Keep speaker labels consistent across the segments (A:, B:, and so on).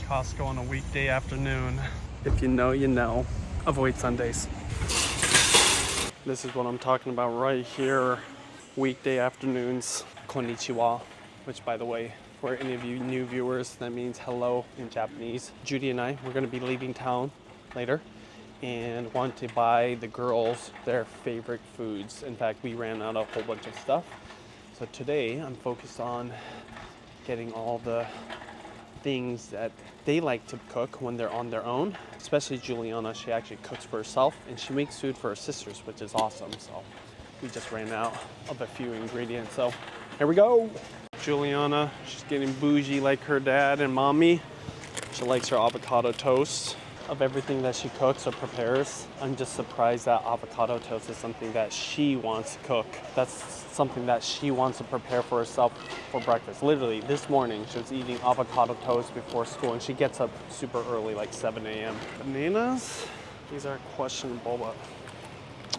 A: Costco on a weekday afternoon. If you know, you know. Avoid Sundays. This is what I'm talking about right here. Weekday afternoons. Konnichiwa. Which, by the way, for any of you new viewers, that means hello in Japanese. Judy and I, we're going to be leaving town later and want to buy the girls their favorite foods. In fact, we ran out of a whole bunch of stuff. So today I'm focused on getting all the things that they like to cook when they're on their own. Especially Juliana, she actually cooks for herself and she makes food for her sisters, which is awesome. So we just ran out of a few ingredients. So here we go. Juliana, she's getting bougie like her dad and mommy. She likes her avocado toast. Of everything that she cooks or prepares, I'm just surprised that avocado toast is something that she wants to cook. That's something that she wants to prepare for herself for breakfast. Literally, this morning, she was eating avocado toast before school, and she gets up super early, like 7 a.m. Bananas, these are questionable, but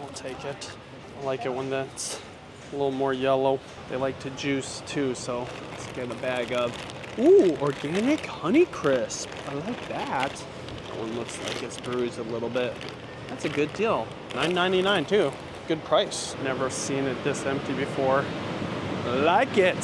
A: I'll take it. I like it when that's a little more yellow. They like to juice too, so let's get a bag of, ooh, organic Honey Crisp. I like that. One looks like it's bruised a little bit. That's a good deal. $9.99 too. Good price. Never seen it this empty before. Like it.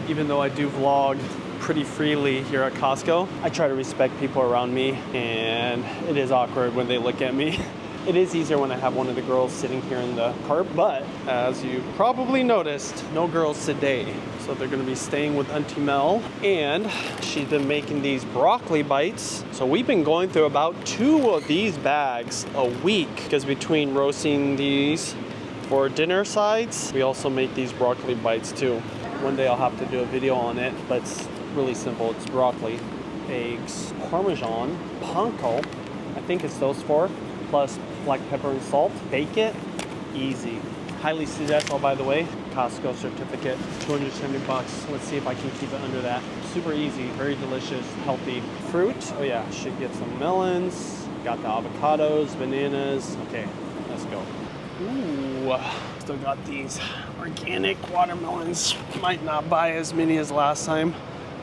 A: Even though I do vlog pretty freely here at Costco, I try to respect people around me, and it is awkward when they look at me. It is easier when I have one of the girls sitting here in the cart, but as you probably noticed, no girls today. So they're gonna be staying with Auntie Mel, and she's been making these broccoli bites. So we've been going through about 2 of these bags a week, because between roasting these for dinner sides, we also make these broccoli bites too. One day I'll have to do a video on it, but it's really simple. It's broccoli, eggs, Parmesan, panko, I think it's those 4, plus black pepper and salt. Bake it, easy. Highly suggest, oh, by the way, Costco certificate, $270. Let's see if I can keep it under that. Super easy, very delicious, healthy. Fruit, oh yeah, should get some melons. Got the avocados, bananas. Okay, let's go. Ooh, still got these organic watermelons. Might not buy as many as last time.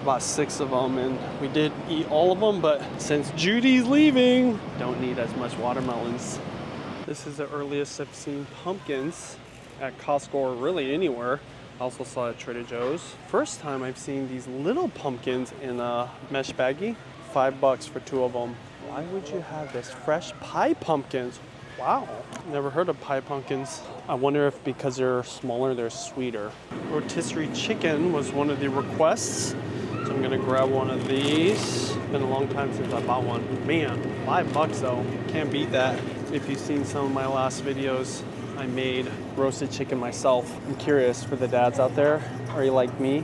A: Bought 6 of them, and we did eat all of them, but since Judy's leaving, don't need as much watermelons. This is the earliest I've seen pumpkins at Costco or really anywhere. I also saw at Trader Joe's. First time I've seen these little pumpkins in a mesh baggie. $5 for 2 of them. Why would you have this? Fresh pie pumpkins. Wow, never heard of pie pumpkins. I wonder if because they're smaller, they're sweeter. Rotisserie chicken was one of the requests. So I'm gonna grab one of these. Been a long time since I bought one. Man, $5 though, can't beat that. If you've seen some of my last videos, I made roasted chicken myself. I'm curious for the dads out there, are you like me?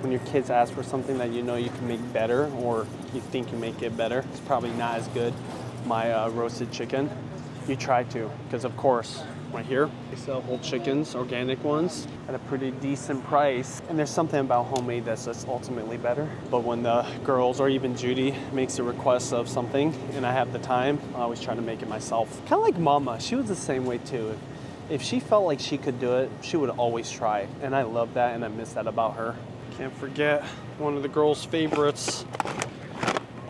A: When your kids ask for something that you know you can make better, or you think you make it better, it's probably not as good, my roasted chicken. You try to, because of course, right here, they sell whole chickens, organic ones, at a pretty decent price. And there's something about homemade that's just ultimately better. But when the girls, or even Judy, makes a request of something, and I have the time, I always try to make it myself. Kind of like Mama, she was the same way too. If she felt like she could do it, she would always try. And I love that, and I miss that about her. Can't forget one of the girls' favorites,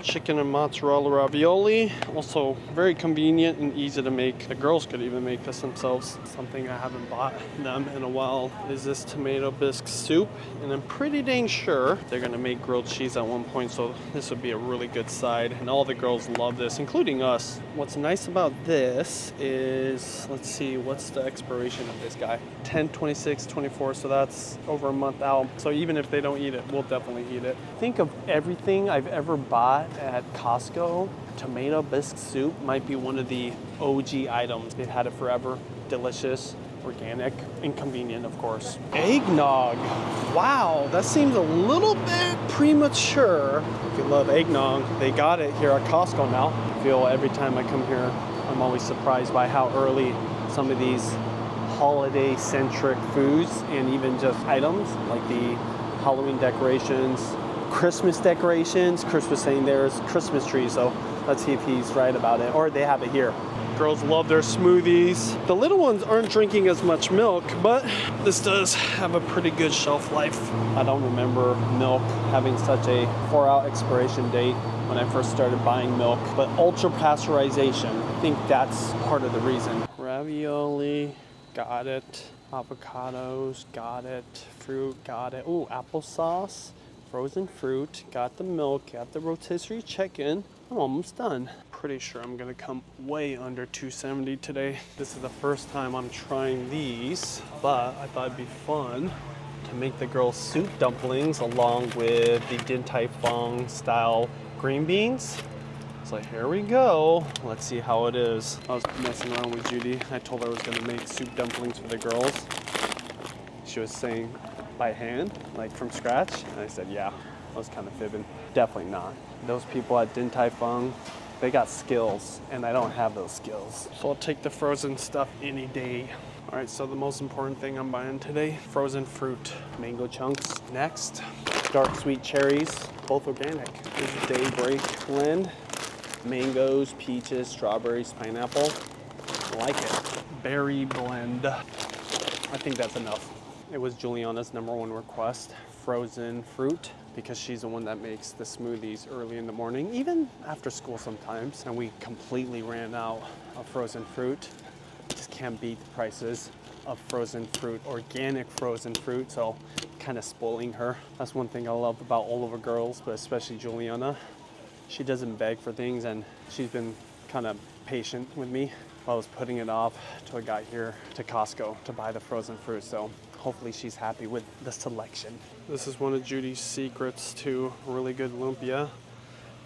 A: chicken and mozzarella ravioli. Also very convenient and easy to make. The girls could even make this themselves. Something I haven't bought them in a while is this tomato bisque soup, and I'm pretty dang sure they're gonna make grilled cheese at one point, so this would be a really good side, and all the girls love this, including us. What's nice about this is, let's see, what's the expiration of this guy? 10/26/24, so that's over a month out. So even if they don't eat it, we'll definitely eat it. Think of everything I've ever bought at Costco, tomato bisque soup might be one of the OG items. They've had it forever. Delicious, organic, and convenient, of course. Eggnog. Wow, that seems a little bit premature. If you love eggnog, they got it here at Costco now. I feel every time I come here, I'm always surprised by how early some of these holiday-centric foods and even just items like the Halloween decorations, Christmas decorations. Chris was saying there's Christmas trees, so let's see if he's right about it, or they have it here. Girls love their smoothies. The little ones aren't drinking as much milk, but this does have a pretty good shelf life. I don't remember milk having such a 4-hour expiration date. when I first started buying milk. But ultra pasteurization, I think that's part of the reason. Ravioli, got it. Avocados, got it. Fruit, got it. Ooh, applesauce, frozen fruit, got the milk, got the rotisserie chicken. I'm almost done. Pretty sure I'm gonna come way under 270 today. This is the first time I'm trying these, but I thought it'd be fun to make the girls soup dumplings along with the Din Tai Fung style green beans. So here we go. Let's see how it is. I was messing around with Judy. I told her I was gonna make soup dumplings for the girls. She was saying by hand, like from scratch. And I said, yeah, I was kind of fibbing. Definitely not. Those people at Din Tai Fung, they got skills and I don't have those skills. So I'll take the frozen stuff any day. All right, so the most important thing I'm buying today, frozen fruit, mango chunks. Next, dark sweet cherries, both organic. Here's a Daybreak blend. Mangoes, peaches, strawberries, pineapple. I like it. Berry blend. I think that's enough. It was Juliana's #1 request, frozen fruit, because she's the one that makes the smoothies early in the morning, even after school sometimes. And we completely ran out of frozen fruit. Just can't beat the prices of frozen fruit, organic frozen fruit, so kind of spoiling her. That's one thing I love about all of our girls, but especially Juliana. She doesn't beg for things, and she's been kind of patient with me. I was putting it off till I got here to Costco to buy the frozen fruit, so hopefully she's happy with the selection. This is one of Judy's secrets to really good lumpia,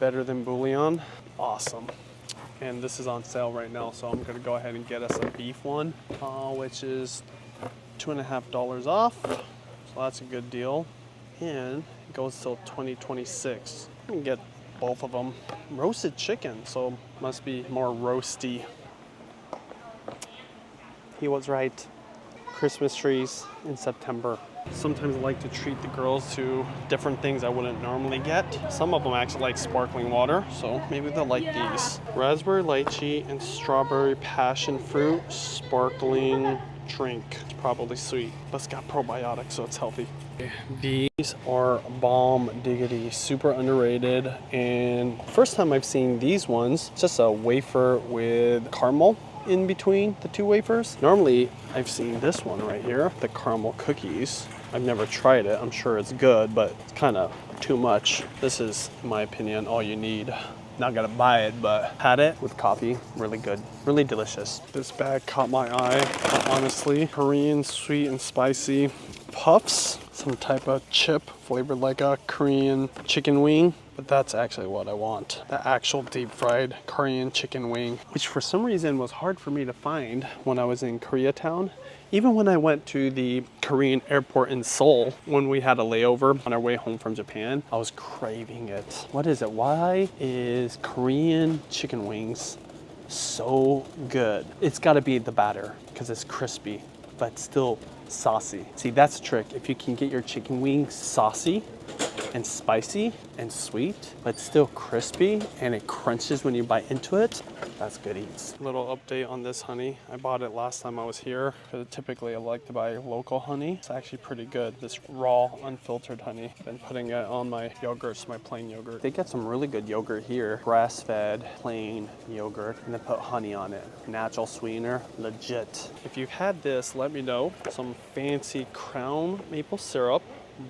A: better than bouillon. Awesome. And this is on sale right now, so I'm gonna go ahead and get us a beef one, which is $2.50 off, so that's a good deal. And it goes till 2026. You can get both of them. Roasted chicken, so must be more roasty. He was right. Christmas trees in September. Sometimes I like to treat the girls to different things I wouldn't normally get. Some of them actually like sparkling water, so maybe they'll like these. Raspberry lychee and strawberry passion fruit sparkling drink. It's probably sweet, but it's got probiotics, so it's healthy. These are Balm Diggity, super underrated. And first time I've seen these ones, just a wafer with caramel in between the two wafers. Normally I've seen this one right here, the caramel cookies. I've never tried it. I'm sure it's good, but it's kind of too much. This is, in my opinion, all you need. Not gonna buy it, but had it with coffee. Really good, really delicious. This bag caught my eye, honestly. Korean sweet and spicy puffs, some type of chip flavored like a Korean chicken wing. But that's actually what I want. The actual deep fried Korean chicken wing, which for some reason was hard for me to find when I was in Koreatown. Even when I went to the Korean airport in Seoul, when we had a layover on our way home from Japan, I was craving it. What is it? Why is Korean chicken wings so good? It's gotta be the batter, because it's crispy, but still saucy. See, that's the trick. If you can get your chicken wings saucy and spicy and sweet, but still crispy, and it crunches when you bite into it, that's good eats. Little update on this honey. I bought it last time I was here, because typically I like to buy local honey. It's actually pretty good, this raw, unfiltered honey. Been putting it on my yogurts, my plain yogurt. They get some really good yogurt here. Grass-fed, plain yogurt, and then put honey on it. Natural sweetener, legit. If you've had this, let me know. Some fancy Crown maple syrup,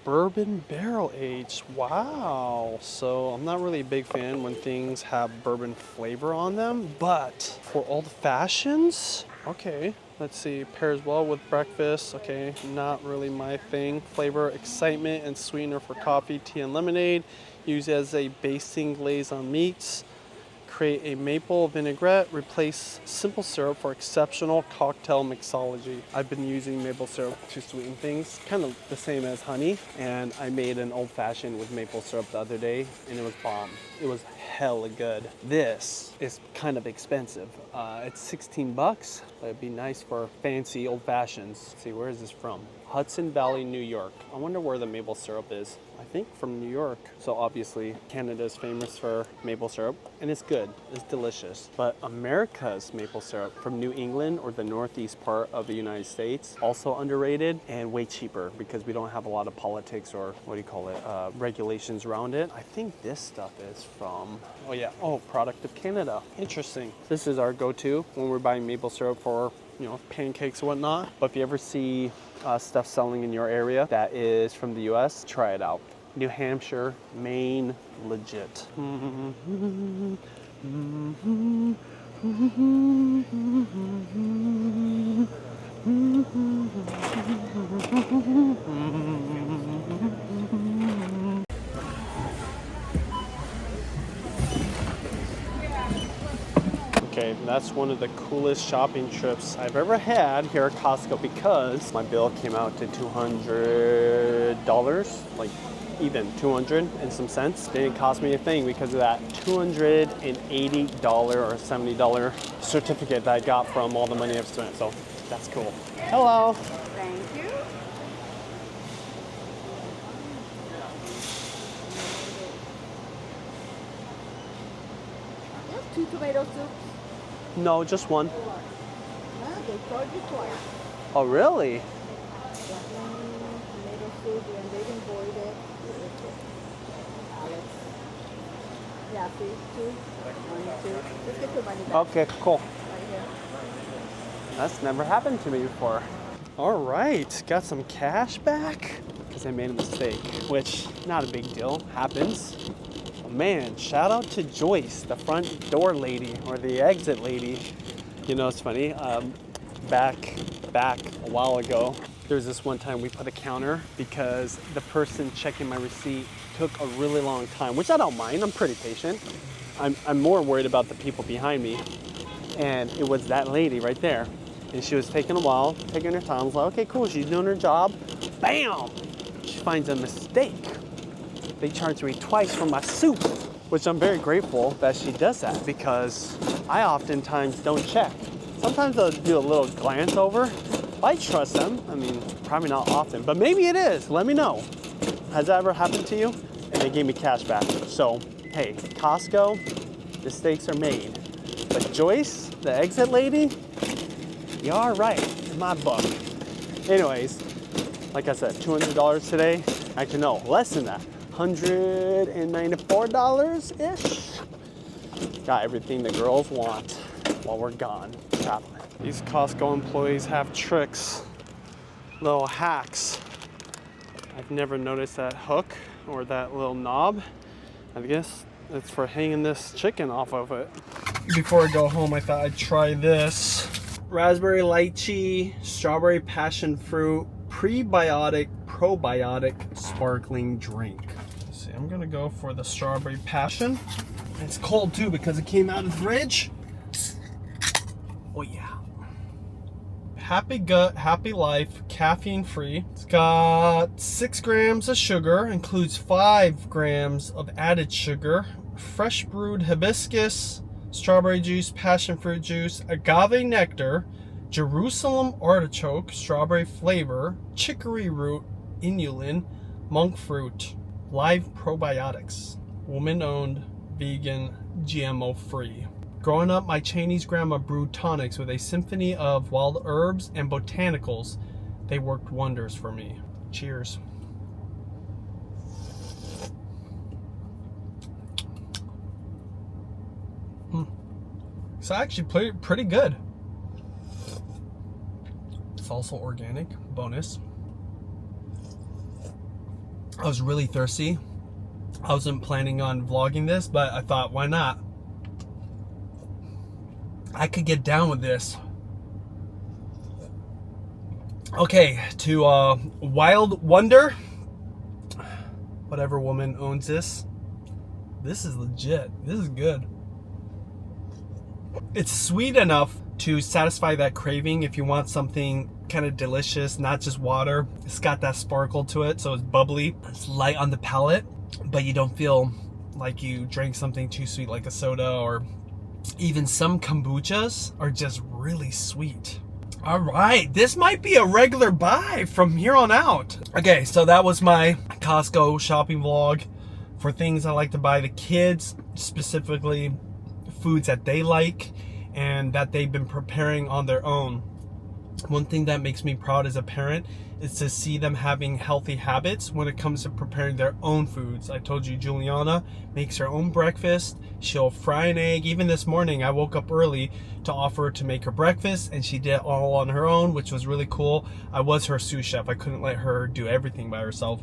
A: bourbon barrel aged. Wow. So I'm not really a big fan when things have bourbon flavor on them, but for old fashions, okay. Let's see, pairs well with breakfast. Okay, not really my thing. Flavor, excitement, and sweetener for coffee, tea, and lemonade. Use as a basting glaze on meats. Create a maple vinaigrette. Replace simple syrup for exceptional cocktail mixology. I've been using maple syrup to sweeten things, kind of the same as honey. And I made an old fashioned with maple syrup the other day, and it was bomb. It was hella good. This is kind of expensive. It's 16 bucks, but it'd be nice for fancy old fashions. Let's see, where is this from? Hudson Valley, New York. I wonder where the maple syrup is. I think from New York. So obviously Canada is famous for maple syrup, and it's good, it's delicious. But America's maple syrup from New England or the northeast part of the United States, also underrated and way cheaper because we don't have a lot of politics or what do you call it, regulations around it. I think this stuff is from, product of Canada. Interesting. This is our go-to when we're buying maple syrup for, you know, pancakes and whatnot. But if you ever see stuff selling in your area that is from the US, try it out. New Hampshire, Maine, legit. Okay, that's one of the coolest shopping trips I've ever had here at Costco because my bill came out to $200, like even 200 and some cents. Didn't cost me a thing because of that $280 or $70 certificate that I got from all the money I've spent. So that's cool. Hello.
B: Thank you. Just 2 tomato soups.
A: No, just one.
B: No, they charge you twice.
A: Oh, really?
B: Tomato soup, and they didn't boil it. Alex. Yeah, see, 2. 1, 2. Just get your money back.
A: Okay, cool.
B: Right here.
A: That's never happened to me before. All right, got some cash back because I made a mistake, which not a big deal, happens. Man, shout out to Joyce, the front door lady or the exit lady. You know, it's funny. Back a while ago, there was this one time we put a counter because the person checking my receipt took a really long time, which I don't mind. I'm pretty patient. I'm more worried about the people behind me. And it was that lady right there. And she was taking a while, taking her time. I was like, okay, cool, she's doing her job. Bam! She finds a mistake. They charged me twice for my soup, which I'm very grateful that she does that because I oftentimes don't check. Sometimes I'll do a little glance over. I trust them. I mean, probably not often, but maybe it is. Let me know. Has that ever happened to you? And they gave me cash back. So, hey, Costco, mistakes are made. But Joyce, the exit lady, you're all right in my book. Anyways, like I said, $200 today. Actually, no, less than that. $194-ish. Got everything the girls want while we're gone traveling. These Costco employees have tricks, little hacks. I've never noticed that hook or that little knob. I guess it's for hanging this chicken off of it. Before I go home, I thought I'd try this. Raspberry lychee, strawberry passion fruit, prebiotic, probiotic sparkling drink. Let's see, I'm gonna go for the strawberry passion. It's cold too because it came out of the fridge. Oh yeah. Happy gut, happy life, caffeine free. It's got 6 grams of sugar, includes 5 grams of added sugar, fresh brewed hibiscus, strawberry juice, passion fruit juice, agave nectar, Jerusalem artichoke, strawberry flavor, chicory root, inulin, monk fruit, live probiotics, woman owned, vegan, GMO free. Growing up, my Chinese grandma brewed tonics with a symphony of wild herbs and botanicals. They worked wonders for me. Cheers. It's actually pretty good. It's also organic, bonus. I was really thirsty. I wasn't planning on vlogging this, but I thought, why not? I could get down with this. Okay, to Wild Wonder, whatever woman owns this. This is legit. This is good. It's sweet enough to satisfy that craving if you want something kind of delicious, not just water. It's got that sparkle to it, so it's bubbly. It's light on the palate, but you don't feel like you drank something too sweet like a soda, or even some kombuchas are just really sweet. All right, this might be a regular buy from here on out. Okay, so that was my Costco shopping vlog for things I like to buy the kids, specifically foods that they like and that they've been preparing on their own. One thing that makes me proud as a parent is to see them having healthy habits when it comes to preparing their own foods. I told you Juliana makes her own breakfast. She'll fry an egg. Even this morning, I woke up early to offer to make her breakfast, and she did it all on her own, which was really cool. I was her sous chef. I couldn't let her do everything by herself.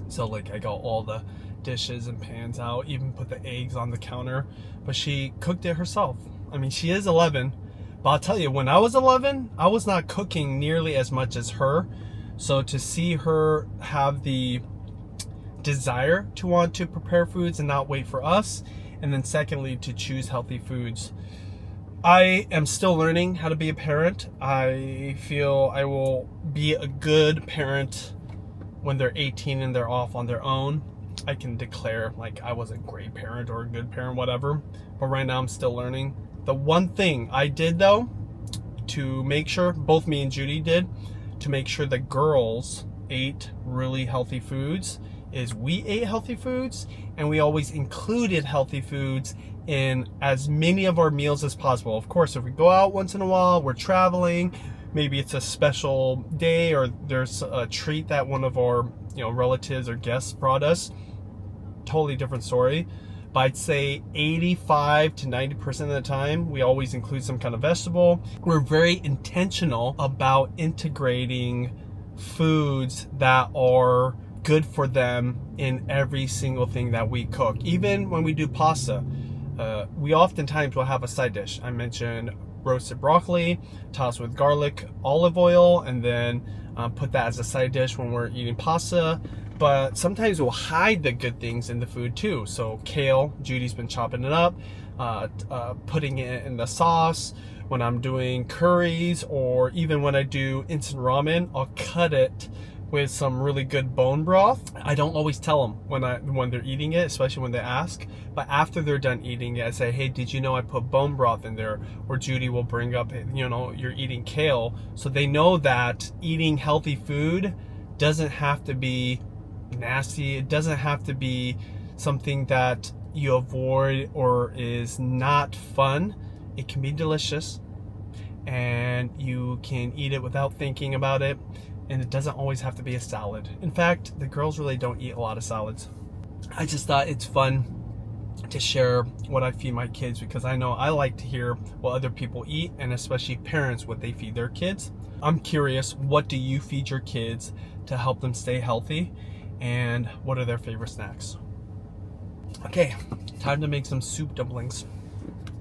A: So like I got all the dishes and pans out, even put the eggs on the counter, but she cooked it herself. I mean, she is 11, but I'll tell you, when I was 11, I was not cooking nearly as much as her. So to see her have the desire to want to prepare foods and not wait for us, and then secondly, to choose healthy foods. I am still learning how to be a parent. I feel I will be a good parent when they're 18 and they're off on their own. I can declare like I was a great parent or a good parent, whatever. But right now I'm still learning. The one thing I did though, to make sure, both me and Judy did, to make sure the girls ate really healthy foods, is we ate healthy foods, and we always included healthy foods in as many of our meals as possible. Of course, if we go out once in a while, we're traveling, maybe it's a special day or there's a treat that one of our relatives or guests brought us, totally different story. But I'd say 85 to 90% of the time, we always include some kind of vegetable. We're very intentional about integrating foods that are good for them in every single thing that we cook. Even when we do pasta, we oftentimes will have a side dish. I mentioned roasted broccoli, tossed with garlic, olive oil, and then put that as a side dish when we're eating pasta. But sometimes we'll hide the good things in the food too. So kale, Judy's been chopping it up, putting it in the sauce. When I'm doing curries, or even when I do instant ramen, I'll cut it with some really good bone broth. I don't always tell them when they're eating it, especially when they ask. But after they're done eating it, I say, hey, did you know I put bone broth in there? Or Judy will bring up, you're eating kale. So they know that eating healthy food doesn't have to be nasty. It doesn't have to be something that you avoid or is not fun. It can be delicious, and you can eat it without thinking about it. And it doesn't always have to be a salad. In fact, the girls really don't eat a lot of salads. I just thought it's fun to share what I feed my kids, because I know I like to hear what other people eat, and especially parents, what they feed their kids. I'm curious, what do you feed your kids to help them stay healthy? And what are their favorite snacks? Okay, time to make some soup dumplings.